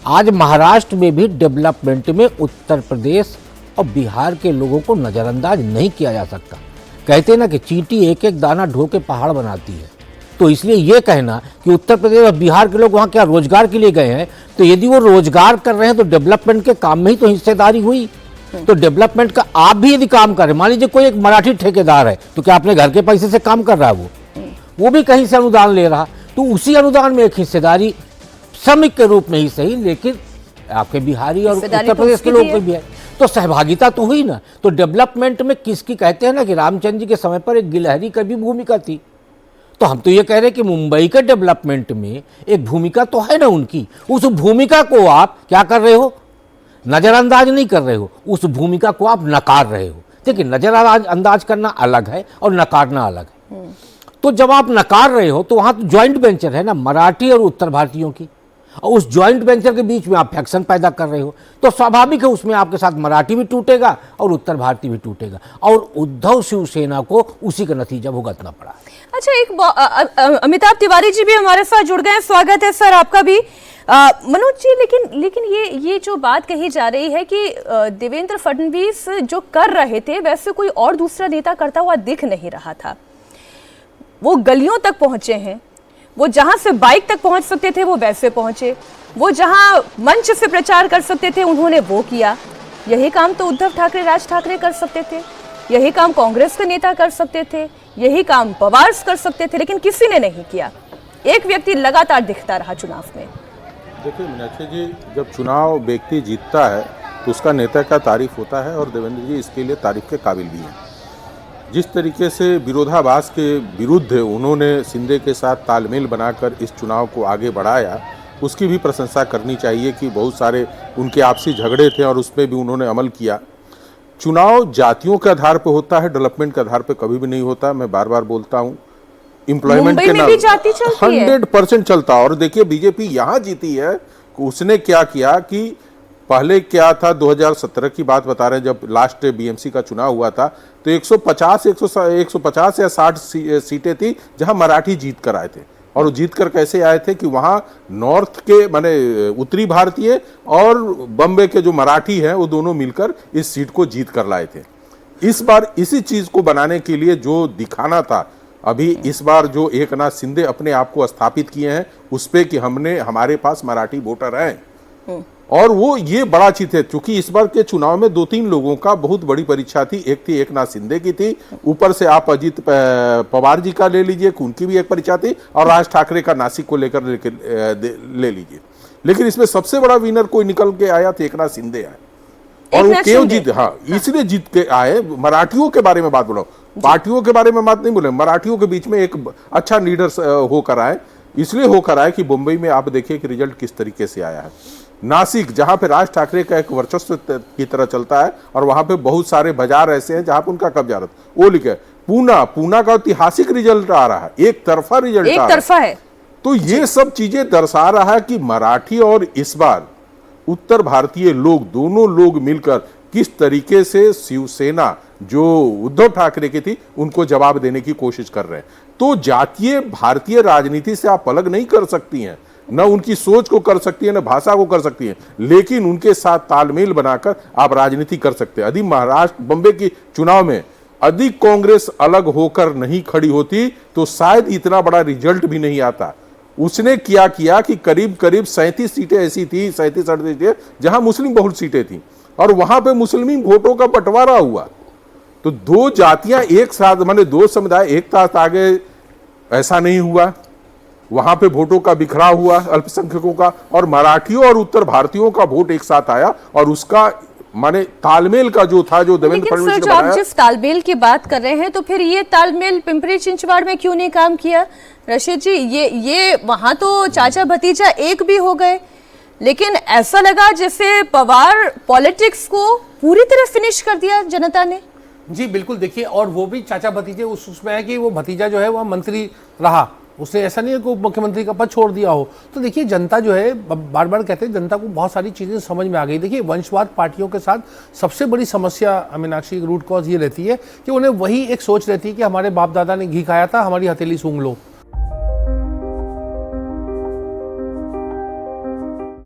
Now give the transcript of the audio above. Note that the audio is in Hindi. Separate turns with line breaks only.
आज महाराष्ट्र में भी डेवलपमेंट में उत्तर प्रदेश और बिहार के लोगों को नज़रअंदाज नहीं किया जा सकता। कहते हैं ना कि चींटी एक एक दाना ढो के पहाड़ बनाती है। तो इसलिए ये कहना कि उत्तर प्रदेश और बिहार के लोग वहाँ क्या रोजगार के लिए गए हैं, तो यदि वो रोजगार कर रहे हैं तो डेवलपमेंट के काम में ही तो हिस्सेदारी हुई। तो डेवलपमेंट का आप भी यदि काम कर रहे हैं, मान लीजिए कोई एक मराठी ठेकेदार है, तो क्या अपने घर के पैसे से काम कर रहा है? वो भी कहीं से अनुदान ले रहा, तो उसी अनुदान में एक हिस्सेदारी श्रमिक के रूप में ही सही, लेकिन आपके बिहारी और उत्तर प्रदेश के लोग भी है, तो सहभागिता तो हुई ना। तो डेवलपमेंट में किसकी, कहते हैं ना कि रामचंद्र जी के समय पर एक गिलहरी की भी भूमिका थी। तो हम तो ये कह रहे हैं कि मुंबई के डेवलपमेंट में एक भूमिका तो है ना उनकी। उस भूमिका को आप क्या कर रहे हो? नज़रअंदाज नहीं कर रहे हो, उस भूमिका को आप नकार रहे हो। देखिए, नज़रअंदाज करना अलग है और नकारना अलग है। तो जब आप नकार रहे हो तो वहाँ तो ज्वाइंट वेंचर है ना, मराठी और उत्तर भारतीयों की, और उस ज्वाइंट वेंचर के बीच में आप फैक्शन पैदा कर रहे हो, तो स्वाभाविक है उसमें आपके साथ मराठी भी टूटेगा और उत्तर भारतीय भी टूटेगा, और उद्धव शिवसेना को उसी का नतीजा भुगतना पड़ा।
अच्छा, एक अमिताभ तिवारी जी भी हमारे साथ जुड़ गए हैं, स्वागत है सर आपका भी। मनोज जी, लेकिन ये जो बात कही जा रही है कि देवेंद्र फडणवीस जो कर रहे थे वैसे कोई और दूसरा नेता करता हुआ दिख नहीं रहा था। वो गलियों तक पहुंचे हैं, वो जहां से बाइक तक पहुंच सकते थे वो वैसे पहुंचे, वो जहां मंच से प्रचार कर सकते थे उन्होंने वो किया। यही काम तो उद्धव ठाकरे, राज ठाकरे कर सकते थे, यही काम कांग्रेस के नेता कर सकते थे, यही काम पवार कर सकते थे, लेकिन किसी ने नहीं किया। एक व्यक्ति लगातार दिखता रहा चुनाव में।
देखिए मीनाक्षी जी, जब चुनाव व्यक्ति जीतता है तो उसका नेता का तारीफ होता है, और देवेंद्र जी इसके लिए तारीफ के काबिल भी हैं। जिस तरीके से विरोधाभास के विरुद्ध उन्होंने शिंदे के साथ तालमेल बनाकर इस चुनाव को आगे बढ़ाया, उसकी भी प्रशंसा करनी चाहिए कि बहुत सारे उनके आपसी झगड़े थे और उस पर भी उन्होंने अमल किया। चुनाव जातियों के आधार पर होता है, डेवलपमेंट के आधार पर कभी भी नहीं होता। मैं बार बार बोलता हूँ, एम्प्लॉयमेंट के नाम 100% चलता। और देखिए बीजेपी यहाँ जीती है, उसने क्या किया कि पहले क्या था, 2017 की बात बता रहे हैं, जब लास्ट बीएमसी का चुनाव हुआ था तो 150 या 60 सीटें थी जहां मराठी जीत कर आए थे। और वो जीत कर कैसे आए थे कि वहां नॉर्थ के माने उत्तरी भारतीय और बम्बे के जो मराठी हैं वो दोनों मिलकर इस सीट को जीत कर लाए थे। इस बार इसी चीज को बनाने के लिए जो दिखाना था, अभी इस बार जो एकनाथ शिंदे अपने आप को स्थापित किए हैं उस पे कि हमारे पास मराठी वोटर हैं, और वो ये बड़ा चीज है। क्योंकि इस बार के चुनाव में 2-3 लोगों का बहुत बड़ी परीक्षा थी। एक थी एकनाथ शिंदे की थी, ऊपर से आप अजित पवार जी का ले लीजिए, उनकी भी एक परीक्षा थी, और राज ठाकरे का नासिक को लेकर ले लीजिए। लेकिन इसमें सबसे बड़ा विनर कोई निकल के आया तो एकनाथ शिंदे आए, और वो क्यों जीत, हाँ इसलिए जीत के आए। मराठियों के बारे में बात बोलो, पार्टियों के बारे में बात नहीं बोले, मराठियों के बीच में एक अच्छा लीडर होकर आए। इसलिए होकर आए कि मुंबई में आप देखिए कि रिजल्ट किस तरीके से आया है। नासिक, जहां पे राज ठाकरे का एक वर्चस्व की तरह चलता है, और वहां पे बहुत सारे बाजार ऐसे हैं जहां पे उनका कब्जा रहता है, वो लिखे। पूना का ऐतिहासिक रिजल्ट आ रहा है, एक तरफा रिजल्ट
एक तरफा है।
तो ये सब चीजें दर्शा रहा है कि मराठी और इस बार उत्तर भारतीय लोग, दोनों लोग मिलकर किस तरीके से शिवसेना जो उद्धव ठाकरे की थी उनको जवाब देने की कोशिश कर रहे हैं। तो जातीय भारतीय राजनीति से आप अलग नहीं कर सकती हैं, न उनकी सोच को कर सकती है, न भाषा को कर सकती है, लेकिन उनके साथ तालमेल बनाकर आप राजनीति कर सकते हैं। यदि महाराष्ट्र बम्बे की चुनाव में यदि कांग्रेस अलग होकर नहीं खड़ी होती तो शायद इतना बड़ा रिजल्ट भी नहीं आता। उसने क्या किया कि करीब 37 सीटें ऐसी थी, 37-38 सीटें जहां मुस्लिम बहुल सीटें थी, और वहां पे मुस्लिम वोटों का बंटवारा हुआ। तो 2 जातियां एक साथ, माने 2 समुदाय एक साथ आगे, ऐसा नहीं हुआ। वहां पे वोटों का बिखराव हुआ अल्पसंख्यकों का, और मराठियों और उत्तर भारतीयों का वोट एक साथ आया, और उसका माने तालमेल का जो था, जो देवेंद्र फडणवीस ने बनाया।
आप जिस तालमेल की बात कर रहे हैं, तो फिर ये तालमेल पिंपरी चिंचवाड़ में क्यों नहीं काम किया रशीद जी? ये वहां तो चाचा भतीजा एक भी हो गए, लेकिन ऐसा लगा जैसे पवार पॉलिटिक्स को पूरी तरह फिनिश कर दिया जनता ने।
जी बिल्कुल, देखिए, और वो भी चाचा भतीजे उसमें है कि वो भतीजा जो है वह मंत्री रहा, उसने ऐसा नहीं है कि मुख्यमंत्री का पद छोड़ दिया हो। तो देखिए, जनता जो है, बार बार कहते हैं, जनता को बहुत सारी चीज़ें समझ में आ गई। देखिए, वंशवाद पार्टियों के साथ सबसे बड़ी समस्या मीनाक्षी, रूट कॉज ये रहती है कि उन्हें वही एक सोच रहती है कि हमारे बाप दादा ने घी खाया था, हमारी हथेली सूंघ लो।